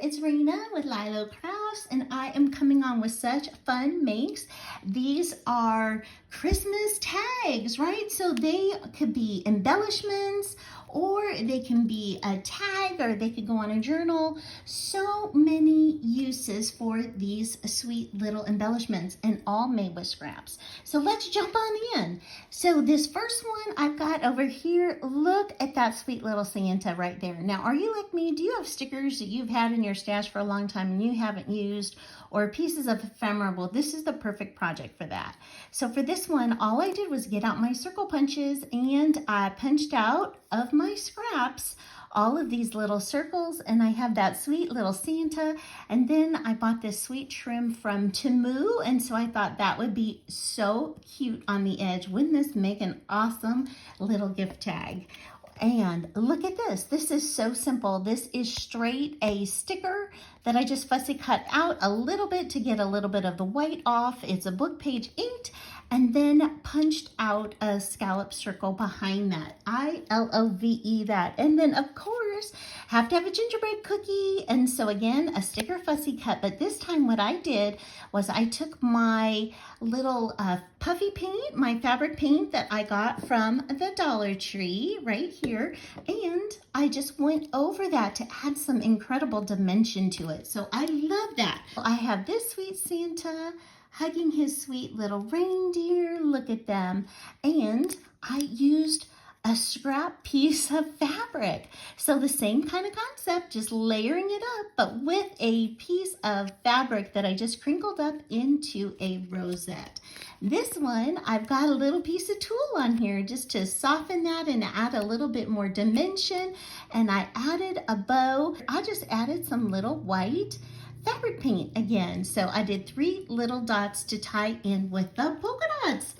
it's Rena with Lilo Crafts, and I am coming on with such fun makes. These are Christmas tags, right? So they could be embellishments, or they can be a tag, or they could go on a journal. So many uses for these sweet little embellishments, and all made with scraps. So let's jump on in. So this first one I've got over here, look at that sweet little Santa right there. Now, are you like me? Do you have stickers that you've had in your stash for a long time and you haven't used, or pieces of ephemera? Well, this is the perfect project for that. So for this one, all I did was get out my circle punches, and I punched out of my scraps all of these little circles, and I have that sweet little Santa. And then I bought this sweet trim from Temu, and so I thought that would be so cute on the edge. Wouldn't this make an awesome little gift tag? And look at this. This is so simple. This is straight a sticker that I just fussy cut out a little bit to get a little bit of the white off. It's a book page inked, and then punched out a scallop circle behind that. I-L-O-V-E that. And then of course, have to have a gingerbread cookie. And so again, a sticker fussy cut, but this time what I did was I took my little puffy paint, my fabric paint that I got from the Dollar Tree right here, and I just went over that to add some incredible dimension to it. So I love that. I have this sweet Santa hugging his sweet little reindeer. Look at them. And I used a scrap piece of fabric. So the same kind of concept, just layering it up, but with a piece of fabric that I just crinkled up into a rosette. This one, I've got a little piece of tulle on here just to soften that and add a little bit more dimension. And I added a bow. I just added some little white fabric paint again. So I did 3 little dots to tie in with the polka dots.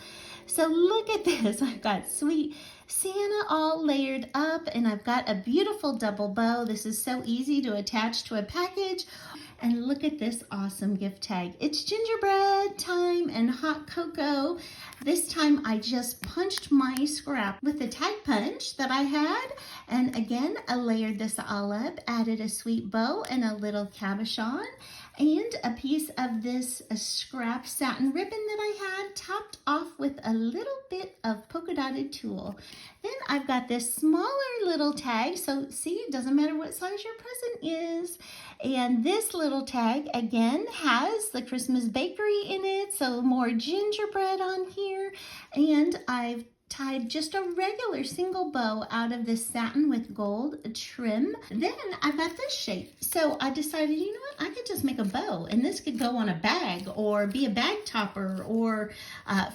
So look at this. I've got sweet Santa all layered up, and I've got a beautiful double bow. This is so easy to attach to a package. And look at this awesome gift tag. It's gingerbread time and hot cocoa. This time I just punched my scrap with the tag punch that I had. And again, I layered this all up, added a sweet bow and a little cabochon, and a piece of this scrap satin ribbon that I had, topped off with a little bit of polka dotted tulle. Then I've got this smaller little tag. So see, it doesn't matter what size your present is. And this little tag again has the Christmas bakery in it, so more gingerbread on here. And I've tied just a regular single bow out of this satin with gold trim. Then I've got this shape. So I decided, you know what, I could just make a bow, and this could go on a bag or be a bag topper or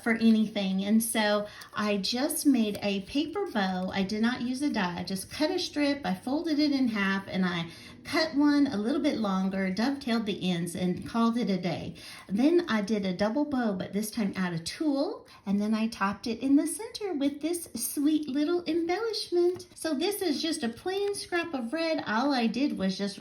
for anything. And so I just made a paper bow. I did not use a die. I just cut a strip, I folded it in half, and I cut one a little bit longer, dovetailed the ends, and called it a day. Then I did a double bow, but this time out of tulle, and then I topped it in the center with this sweet little embellishment. So this is just a plain scrap of red. All I did was just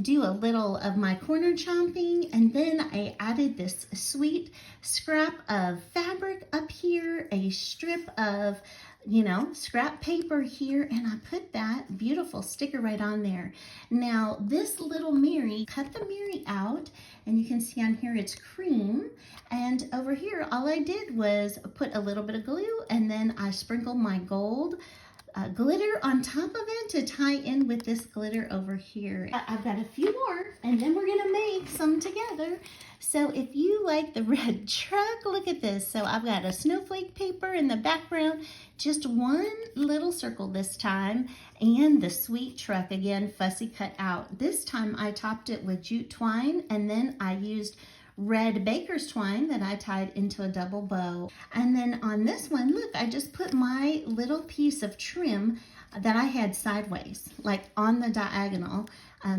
do a little of my corner chomping, and then I added this sweet scrap of fabric up here, a strip of scrap paper here, and I put that beautiful sticker right on there. Now this little Mary, cut the Mary out, and you can see on here it's cream, and over here all I did was put a little bit of glue, and then I sprinkled my gold glitter on top of it to tie in with this glitter over here. I've got a few more, and then we're gonna make some together. So if you like the red truck, look at this. So I've got a snowflake paper in the background, just one little circle this time, and the sweet truck again, fussy cut out. This time I topped it with jute twine, and then I used red baker's twine that I tied into a double bow. And then on this one, look, I just put my little piece of trim that I had sideways, like on the diagonal,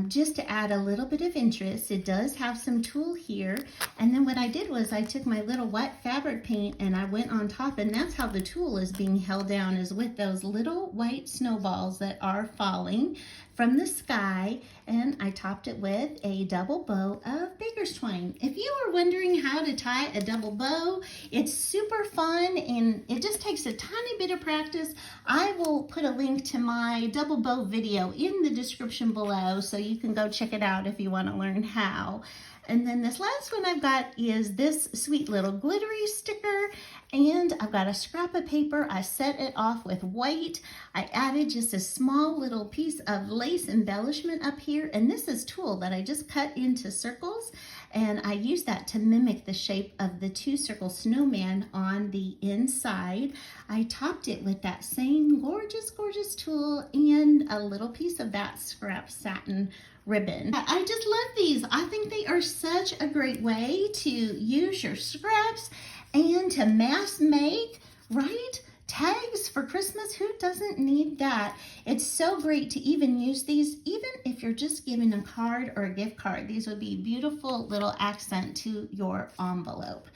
just to add a little bit of interest. It does have some tulle here. And then what I did was I took my little white fabric paint and I went on top, and that's how the tulle is being held down, is with those little white snowballs that are falling from the sky, and I topped it with a double bow of baker's twine. If you are wondering how to tie a double bow, it's super fun and it just takes a tiny bit of practice. I will put a link to my double bow video in the description below so you can go check it out if you want to learn how. And then this last one I've got is this sweet little glittery sticker, and I've got a scrap of paper. I set it off with white. I added just a small little piece of lace embellishment up here, and this is tulle that I just cut into circles, and I used that to mimic the shape of the two circle snowman on the inside. I topped it with that same gorgeous, gorgeous tulle and a little piece of that scrap satin ribbon. I just love these. I think they are such a great way to use your scraps and to mass make, right? Tags for Christmas, who doesn't need that? It's so great to even use these, even if you're just giving a card or a gift card. These would be beautiful little accent to your envelope.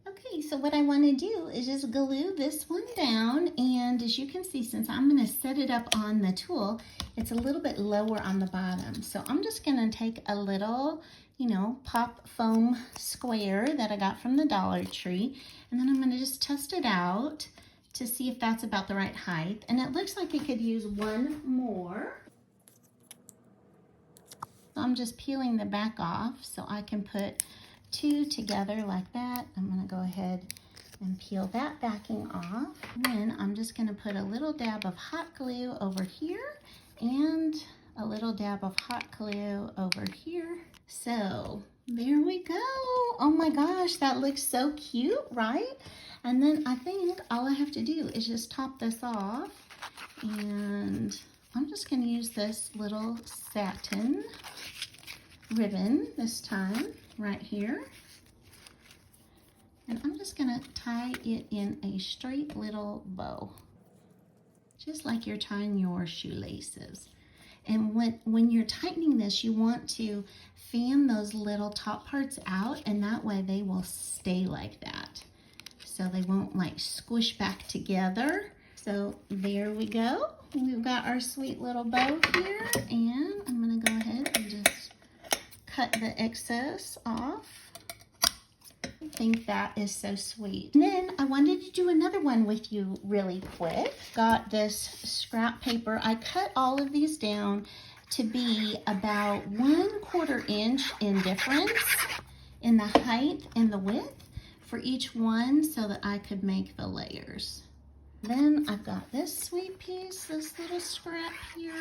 Okay, so what I want to do is just glue this one down, and as you can see, since I'm going to set it up on the tulle, it's a little bit lower on the bottom. So I'm just going to take a little, pop foam square that I got from the Dollar Tree, and then I'm going to just test it out to see if that's about the right height. And it looks like it could use one more. So I'm just peeling the back off so I can put two together like that. I'm going to go ahead and peel that backing off. And then I'm just going to put a little dab of hot glue over here and a little dab of hot glue over here. So there we go. Oh my gosh, that looks so cute, right? And then I think all I have to do is just top this off, and I'm just going to use this little satin ribbon this time right here, and I'm just going to tie it in a straight little bow, just like you're tying your shoelaces. And when you're tightening this, you want to fan those little top parts out, and that way they will stay like that, so they won't like squish back together. So there we go. We've got our sweet little bow here, and I'm going to go ahead and just cut the excess off. I think that is so sweet. And then I wanted to do another one with you really quick. Got this scrap paper. I cut all of these down to be about 1/4 inch in difference in the height and the width for each one so that I could make the layers. Then I've got this sweet piece, this little scrap here.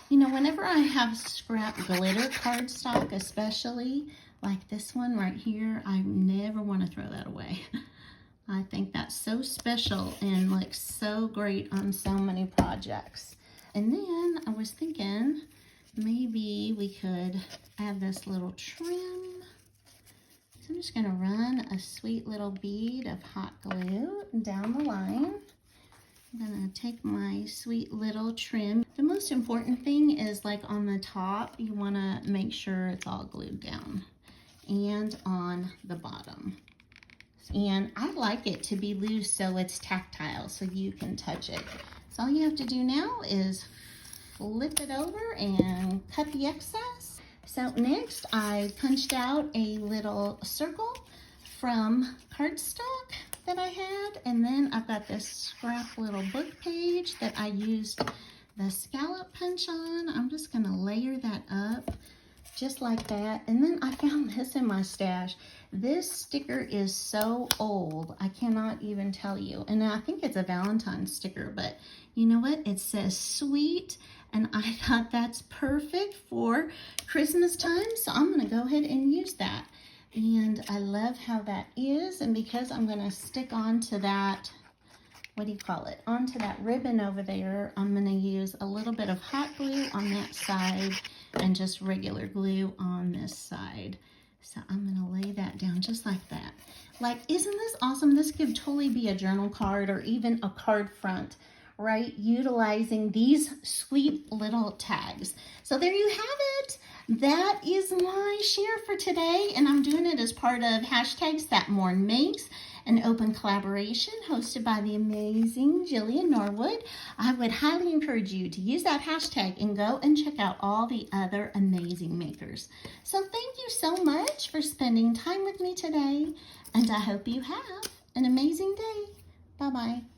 Whenever I have scrap glitter cardstock, especially like this one right here, I never want to throw that away. I think that's so special and looks so great on so many projects. And then I was thinking maybe we could add this little trim. So I'm just going to run a sweet little bead of hot glue down the line. I'm going to take my sweet little trim. The most important thing is, like, on the top, you want to make sure it's all glued down, and on the bottom. And I like it to be loose so it's tactile, so you can touch it. So all you have to do now is flip it over and cut the excess. So next I punched out a little circle from cardstock that I had, and then I've got this scrap little book page that I used the scallop punch on. I'm just going to layer that up just like that. And then I found this in my stash. This sticker is so old, I cannot even tell you. And I think it's a Valentine's sticker, but you know what? It says sweet, and I thought that's perfect for Christmas time, so I'm going to go ahead and use that. And I love how that is, and because I'm going to stick onto that, onto that ribbon over there, I'm going to use a little bit of hot glue on that side and just regular glue on this side. So I'm going to lay that down just like that. Like, isn't this awesome? This could totally be a journal card or even a card front, right? Utilizing these sweet little tags. So there you have it. That is my share for today, and I'm doing it as part of hashtags that Mourn Makes. an open collaboration hosted by the amazing Jillian Norwood. I would highly encourage you to use that hashtag and go and check out all the other amazing makers. So thank you so much for spending time with me today, and I hope you have an amazing day. Bye-bye.